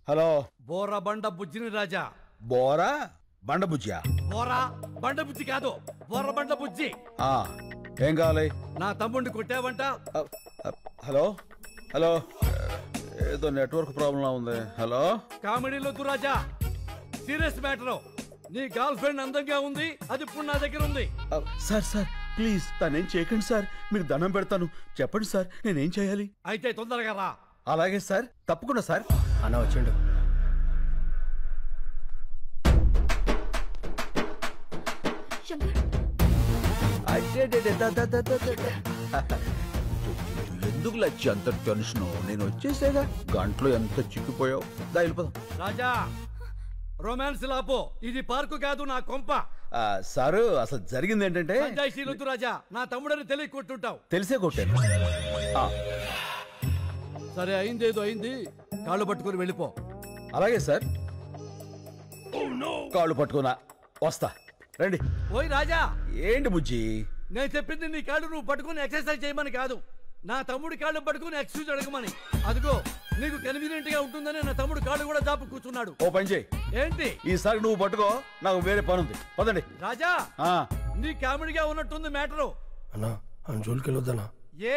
Hello Bora బండ బుజ్జిని రాజా. బోరా బండ బుజ్జియా? బోరా బండ బుజ్జి కాదు, బోర బండ బుజ్జి. ఏం కావాలి? నా తమ్ముడిని కొట్టావంట. హలో హలో, ఏదో నెట్వర్క్ ప్రాబ్లం ఉంది. హలో, కామెడీలొద్దు రాజా, సీరియస్ మ్యాటర్. నీ గర్ల్ ఫ్రెండ్ అందంగా ఉంది, అది ఇప్పుడు నా దగ్గర ఉంది. సార్ సార్ ప్లీజ్ తనేం చేయకండి సార్, మీకు దండం పెడతాను. చెప్పండి సార్, నేనేం చేయాలి? అయితే తొందరగా రా. అలాగే సార్, తప్పకుండా సార్. అన్న వచ్చిండు. ఎందుకు లచ్చి అంత టెన్షన్? నేను వచ్చేసేగా, గంటలో ఎంత చిక్కిపోయావు. దా వెళ్ళిపోదాం. రాజా రొమాన్స్ లాపో, ఇది పార్కు కాదు, నా కొంప. సారు అసలు జరిగింది ఏంటంటే, పంచాయతీలొద్దు రాజా, నా తమ్ముడని తెలియ కొట్టుంటావు. తెలిసే కొట్టాను. సరే అయిందేదో అయింది, కాళ్ళు పట్టుకుని వెళ్ళిపో. అలాగే సార్, కాళ్ళు పట్టుకున్నా వస్తా. రండి. ఓయ్ రాజా. ఏంటి బుజ్జి? నేను చెప్పింది నీ కాళ్ళు నువ్వు పట్టుకుని ఎక్సర్సైజ్ చేయమని కాదు, నా తమ్ముడి కాళ్ళు పట్టుకుని ఎక్స్క్యూజ్ అడగమని. అదిగో నీకు కన్వీనియంట్ గా ఉంటుందని నా తమ్ముడు కాళ్ళు కూడా జాపు కూర్చున్నాడు. ఓ పని చేయి. ఏంటి? ఈసారి నువ్వు పట్టుకో, నాకు వేరే పని ఉంది. పదండి. రాజా నీ కామెడీగా ఉన్నట్టుంది మ్యాటరు. అన్నా అని జోలికి వెళ్ళొద్దన్నా. ఏ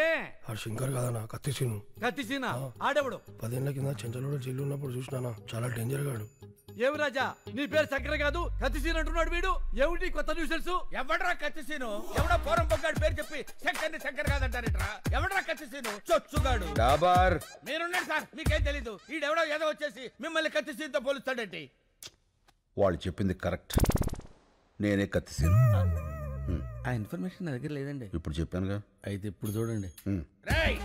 ఆ శంకర్ కదన్నా, కత్తిసీను. కత్తిసీనా? ఆడెవడు? 10 ఏళ్ల కింద చెంచలోడు జైలు ఉన్నప్పుడు చూసినానా, చాలా డేంజర్ గాడు. ఏమి రాజా, నీ పేరు చక్కెర కాదు కత్తిసీన్ అంటున్నాడు వీడు. ఏమిటి కొత్త న్యూసెన్స్? ఎవడ్రా కత్తిసీను? ఎవడో పోరం పొగ్గాడు పేరు చెప్పి శంకర్ని శంకర్ కాదంటారేట్రా? ఎవడ్రా కత్తిసీను? చొచ్చుగాడు. మీరున్నాడు సార్, మీకేం తెలీదు. ఈడెవడో ఏదో వచ్చేసి మిమ్మల్ని కత్తిసీన్తో పోలుస్తాడేంటి? వాళ్ళు చెప్పింది కరెక్ట్, నేనే కత్తిసీను. ఆ ఇన్ఫర్మేషన్ నా దగ్గర లేదండి. ఇప్పుడు చెప్పానుగా. అయితే ఇప్పుడు చూడండి. రేయ్,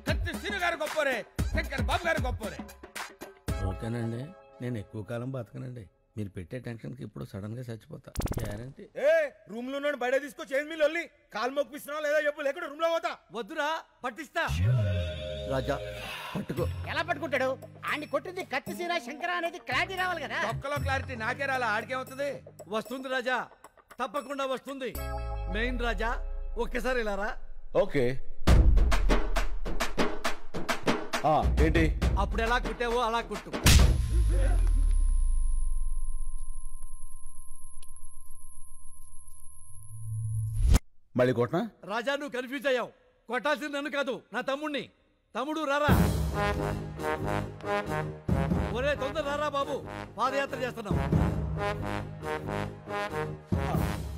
కత్తిసీను గారు గొప్పోరే, శంకర్ బాబు గారు గొప్పోరే. ఓకేనండి, నేను ఎక్కువ కాలం బతకనండి. మీరు పెట్టే టెన్షన్కి ఇప్పుడు సడన్ గా చచ్చిపోతా గ్యారంటీ. రూమ్ లో బయట తీసుకొచ్చి ఏం మీరు వెళ్ళి కాలు మొక్కిస్తున్నా లేదా చెప్పు, లేకుండా రూమ్ లో పోతా. వద్దురా, పట్టిస్తా. రాజా పట్టుకో. ఎలా పట్టుకుంటాడు? ఆడిని కొట్టింది కత్తిసీన శంకర అనేది క్లారిటీ రావాలి కదా. ఒక్కలో క్లారిటీ నాకే రాలా, ఆడికేమవుతుంది? వస్తుంది రాజా, తప్పకుండా వస్తుంది. మెయిన్ రాజా, ఒక్కసారి ఇలా రా. ఓకే. ఏంటి? అప్పుడు ఎలా కుట్టావో అలా కుట్టు. మళ్ళీ కొట్టనా? రాజా నువ్వు కన్ఫ్యూజ్ అయ్యావు. కొట్టాల్సింది నన్ను కాదు, నా తమ్ముణ్ణి. తమ్ముడు రారా. ఒరే తొందర రారా బాబు, పాదయాత్ర చేస్తున్నాం.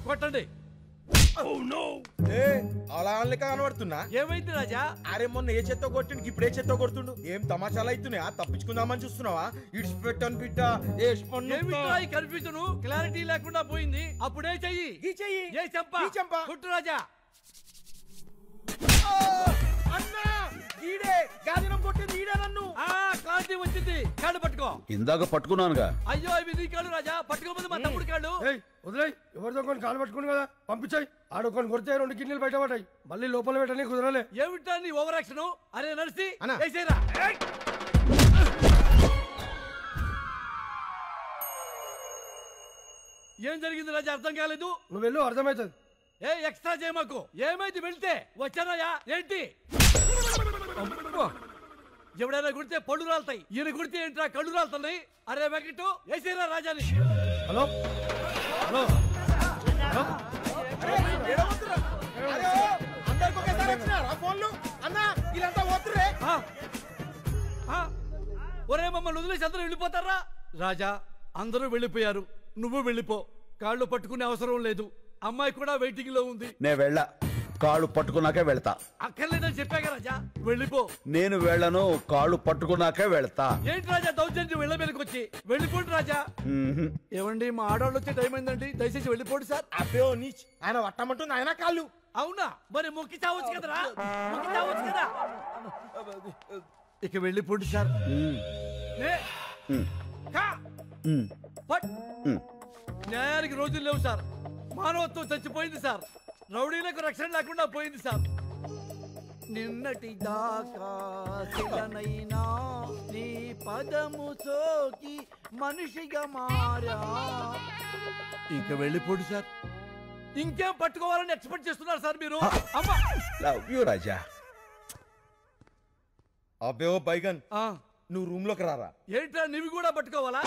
కొట్టండి. అలా కనబడుతున్నా. ఏమైంది రాజా? అరే మొన్న ఏ చెత్త కొట్టిండు, ఇప్పుడు ఏ చెత్త కొడుతుండు? ఏం తమాషాలు అవుతున్నాయా? తప్పించుకుందామని చూస్తున్నావా? ఇడ్స్ పెట్టను బిడ్డ. కన్ఫ్యూజన్ క్లారిటీ లేకుండా పోయింది. అప్పుడే చెయ్యి. ఈ చెయ్యి. ఏ చెంప కొట్టు రాజా. అన్నా ఈడే గాదినం కొట్టింది, ఈడే నన్ను. క్లారిటీ వచ్చింది. కాళ్ళు పట్టుకో. ఇందాక పట్టుకున్నానుగా. అయ్యో ఇవి నీ కాళ్ళు రాజా, పట్టుకోపోతే మా తమ్ముడు కాళ్ళు. వదిలే, ఎవరితో కొన్ని కాలు పట్టుకుని కదా పంపించాయి. ఆడుకొని కొడితే 2 కిడ్నీలు బయట పడ్డాయి. మళ్ళీ లోపల పెట్టని కుదరలే. ఏమిటా నీ ఓవర్ యాక్షన్? అరే నడిసి వేసేరా. ఏం జరిగింది రాజా? అర్థం కాలేదు. నువ్వు వెళ్ళు, అర్థమవుతుంది. ఏ ఎక్స్ట్రా చేయమాకు. ఏమైంది? వెళ్తే వచ్చానయ్యా. ఏంటి? ఎవడైనా కుడితే పళ్ళు రాలుతాయి, ఈయన కుడితే ఏంట్రా కళ్ళు రాలుతున్నాయి. అరే వెంకటు వేసేరా రాజాని. హలో హలో ఒరే మమ్మల్ని వదిలేసి అందరూ వెళ్ళిపోతారా? రాజా అందరూ వెళ్ళిపోయారు, నువ్వు వెళ్ళిపో. కాళ్ళు పట్టుకునే అవసరం లేదు, అమ్మాయి కూడా వెయిటింగ్ లో ఉంది. నేను వెళ్ళా, కాళ్ళు పట్టుకున్నాకే వెళ్తా. అక్కర్లేదని చెప్పాక రాజా, వెళ్ళిపో. నేను వెళ్ళను, కాళ్ళు పట్టుకున్నాకే వెళ్తా. ఏంటి రాజా దౌర్జన్యం? వెళ్ళ మీదకి వచ్చి వెళ్ళిపోండి రాజా. ఏమండి మా ఆడవాళ్ళు వచ్చే టైం అయిందండి, దయచేసి వెళ్ళిపోండి సార్. అబ్బో నీచ్, ఆయన వట్టమంటుంది ఆయన కాళ్ళు. అవునా? మరి మొక్కి చావచ్చు కదరా, మొక్కి చావచ్చు కదా. ఇక వెళ్ళిపోండి సార్. న్యాయానికి రోజులు లేవు సార్. మానవత్వం చచ్చిపోయింది సార్. రౌడీలకు రక్షణ లేకుండా పోయింది సార్. నిన్నటి దాకా శిలనైనా నీ పదము సోకి మనిషిగా మారా. ఇంకా వెళ్ళిపోండి సార్. ఇంకేం పట్టుకోవాలని ఎక్స్పెక్ట్ చేస్తున్నారు సార్ మీరు? లవ్ యూ రాజా. అబ్బే ఓ బైగన్, నువ్వు రూమ్ లోకి రారా. ఏంట్రా నీవి కూడా పట్టుకోవాలా?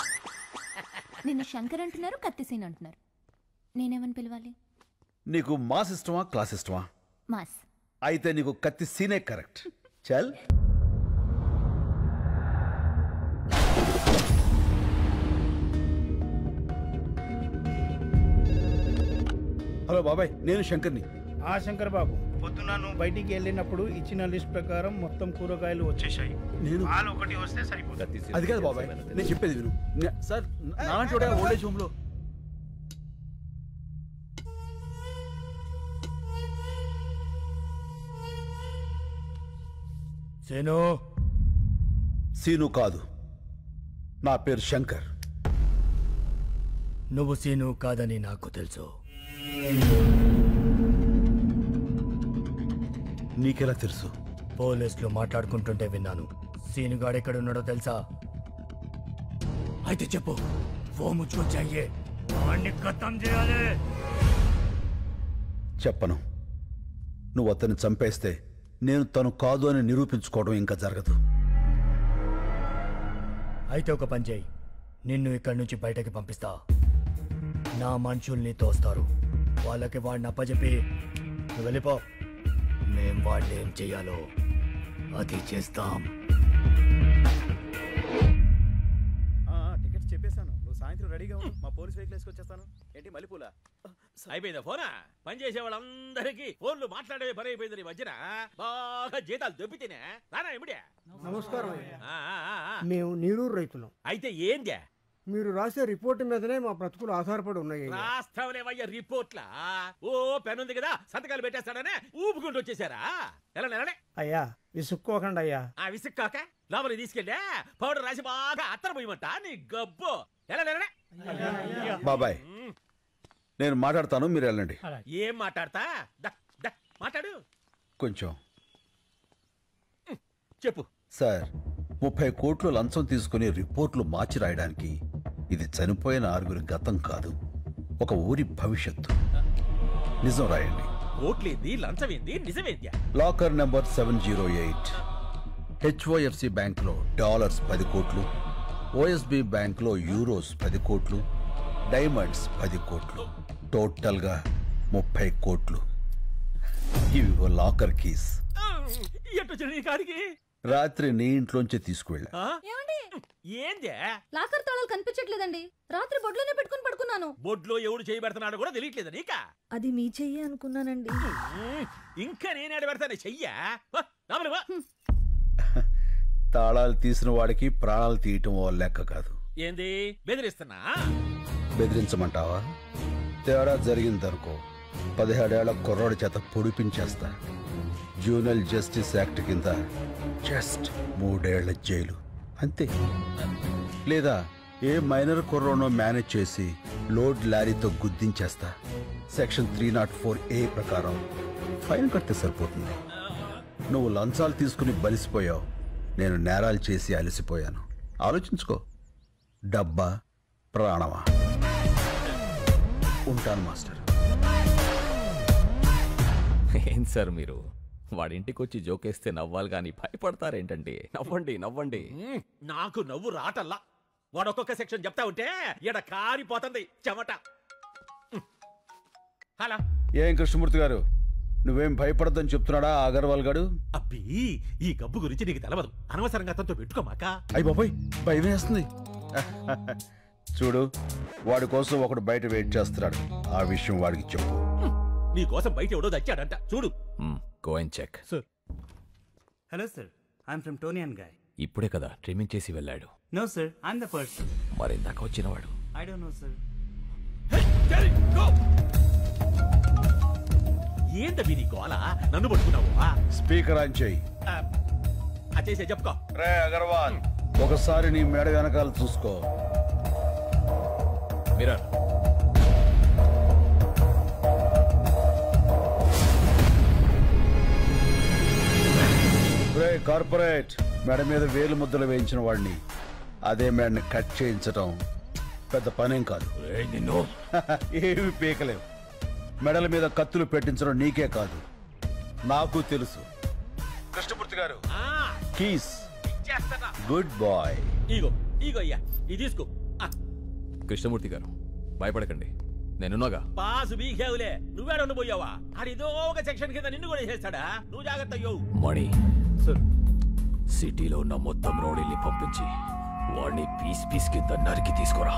నిన్ను శంకర్ అంటున్నారు, కత్తిసీన్ అంటున్నారు. నేనేమని పిలవాలి? నీకు మాస్ ఇష్టమా క్లాస్ ఇష్టమా? మాస్. అయితే నీకు కత్తి సీనే కరెక్ట్. చల్. హలో బాబాయ్, నేను శంకర్ని. ఆ శంకర్ బాబు, పొద్దున నువ్వు బయటికి వెళ్ళినప్పుడు ఇచ్చిన లిస్ట్ ప్రకారం మొత్తం కూరగాయలు వచ్చేసాయి. నేను పాలు ఒకటి వస్తే సరిపోతుంది. అది కాదు బాబాయ్, నేను చెప్పేది విను. సార్ నాలాంటి వాడే ఓల్డేజ్ హోమ్ లో. సీను కాదు, నా పేరు శంకర్. నువ్వు సీను కాదని నాకు తెలుసు. నీకెలా తెలుసు? పోలీసులు మాట్లాడుకుంటుంటే విన్నాను. సీనుగాడు ఎక్కడున్నాడో తెలుసా? అయితే చెప్పు. ఓ ముచ్చుకో చెయ్యే, వాణ్ణి ఖతం చేయాలి. చెప్పను. నువ్వు అతన్ని చంపేస్తే నేను తను కాదు అని నిరూపించుకోవడం ఇంకా జరగదు. అయితే ఒక పని చేయి, నిన్ను ఇక్కడి నుంచి బయటకి పంపిస్తా. నా మనుషుల్ని తోస్తారు, వాళ్ళకి వాడిని అప్పచెప్పి నువ్వు వెళ్ళిపో. మేం వాళ్ళు ఏం చెయ్యాలో అది చేస్తాం. టికెట్స్ చెప్పేశాను, నువ్వు సాయంత్రం రెడీగా ఉండు. మా పోలీస్ వెహికల్ వేసుకొచ్చేస్తాను. ఏంటి మల్లెపూల? అయిపోయిందా ఫోనా? పని చేసే వాళ్ళందరికీ ఫోన్లు మాట్లాడేవి పని అయిపోయింది. ఈ మధ్యన బాగా జీతాలు దొబ్బితేనే రానా ఇమిడే. నమస్కారం. ఆ, ఆ, ఆ, ఆ. మేము నీరూరు రైతులం. అయితే ఏందే? మీరు రాసే రిపోర్ట్ మీదనే మా బ్రతుకులు ఆధారపడి ఉన్నాయి. రాస్తావులేవయ్యా రిపోర్ట్లా? ఓ పెన్ ఉంది కదా, సంతకాలు పెట్టేస్తాడనే ఊపుకుంటూ వచ్చేసారా? ఎలా నెలనే? అయ్యా విసుక్కోకండి అయ్యా. ఆ విసుక్కాక లోపలికి తీసుకెళ్ళా పౌడర్ రాసి బాగా అత్తర పోయమంట నీ గబ్బు. ఎలా నెలనే? బాబాయ్, నేను మాట్లాడతాను, మీరు వెళ్ళండి. ఏం మాట్లాడతా? మాట్లాడు కొంచెం. చెప్పు. సార్, 30 కోట్లు లంచం తీసుకుని రిపోర్ట్లు మార్చి రాయడానికి ఇది చనిపోయిన 6 గతం కాదు, ఒక ఊరి భవిష్యత్తు. నిజం రాయండి. కోట్లేంది, లంచమేంది, నిజమేంది? లాకర్ నెంబర్ 708 HOFC బ్యాంక్లో డాలర్స్ 10 కోట్లు, OSB బ్యాంక్లో యూరోస్ 10 కోట్లు, డైమండ్స్ 10 కోట్లు, టోటల్గా 30 కోట్లు. ఇవి లాకర్ కీస్. ఎట్టొచ్చిన నీ కాడికి? రాత్రి నీ ఇంట్లోంచి తీసుకువెళ్ళా. ఏందే? లాకర్ తాళాలు కనిపించట్లేదండి. రాత్రి బొడ్లోనే పెట్టుకుని పడుకున్నాను. బొడ్లో ఎవడు చేయబెడుతున్నాడో కూడా తెలియట్లేదు నీకా? అది మీ చెయ్యి అనుకున్నానండి. ఇంకా నేనేడ పెడతానే చెయ్యా? తాళాలు తీసిన వాడికి ప్రాణాలు తీయటం ఓ లెక్క కాదు. ఏంది బెదిరిస్తున్నా? బెదిరించమంటావా? తేడా జరిగిందనుకో 17 ఏళ్ల కుర్రోడి చేత పొడిపించేస్తా. జూనల్ జస్టిస్ యాక్ట్ కింద జస్ట్ 3 ఏళ్ల జైలు అంతే. లేదా ఏ మైనర్ కుర్రోనో మేనేజ్ చేసి లోడ్ లారీతో గుద్దించేస్తా. సెక్షన్ 304A ప్రకారం ఫైన్ కడితే సరిపోతుంది. నువ్వు లంచాలు తీసుకుని బలిసిపోయావు, నేను నేరాలు చేసి అలసిపోయాను. ఆలోచించుకో, డబ్బా ప్రాణమా? ఉంటాను మాస్టర్. ఏం సార్ మీరు వాడింటికి వచ్చి జోకేస్తే నవ్వాలి కానీ భయపడతారేంటండి? నవ్వండి నవ్వండి. నాకు నవ్వు రాటల్లా. వాడొక్కొక్క సెక్షన్ చెప్తా ఉంటే ఎడ కారిపోతుంది చెమట. హలో, ఏం కృష్ణమూర్తి గారు, నువ్వేం భయపడద్దని చెప్తున్నాడా అగర్వాల్ గారు? అబ్బి, ఈ గబ్బు గురించి నీకు తెలవదు. అనవసరంగా అతనితో పెట్టుకోమాక. అయ్య బాబాయ్, భయం వేస్తుంది. చూడు, వాడి కోసం ఒకడు బయట వెయిట్ చేస్తున్నాడు. ఆ విషయం వాడికి చెప్పు. నీ కోసం బయట ఎవడో దచ్చాడంట, చూడు. Go and check. Sir. Hello sir, I'm from టోనియన్ గాయ్. ఇప్పుడే కదా ట్రిమ్మింగ్ చేసి వెళ్ళాడు. No sir, I'm the person. మరి ఇందాక వచ్చినవాడు? I don't know sir. ఏందవి నీ గోల? నన్ను పట్టుకున్నావు? స్పీకర్ ఆన్ చేయి. చేసే చెప్పుకో. రే అగర్వాల్, ఒకసారి నీ మేడ వెనకాల చూసుకో. మిర్రర్. రే కార్పొరేట్, మెడ మీద వేలు ముద్దలు వేయించిన వాడిని అదే మేడని కట్ చేయించటం పెద్ద పనేం కాదు. ఏమి పీకలేవు. మెడల మీద కత్తులు పెట్టించడం నీకే కాదు, నాకు తెలుసు. కృష్ణమూర్తి గారు, కీస్ చేస్తానా. Good bye. ఇగో ఇగో అయ్యా ఇది తీసుకో. కృష్ణమూర్తి గారు భయపడకండి, నేనున్నాగా. పాసు బీకేవులే, నువ్వేడ ఉండిపోయావా? ఆడిదో ఒక సెక్షన్ కింద నిన్ను కూడా చేస్తాడా? నువ్వు జాగ్రత్త అయ్యో. మణి సిటీలో ఉన్న మొత్తం రౌడీల్ని పంపించి వాడిని పీస్ పీస్ కింద నరికి తీసుకురా.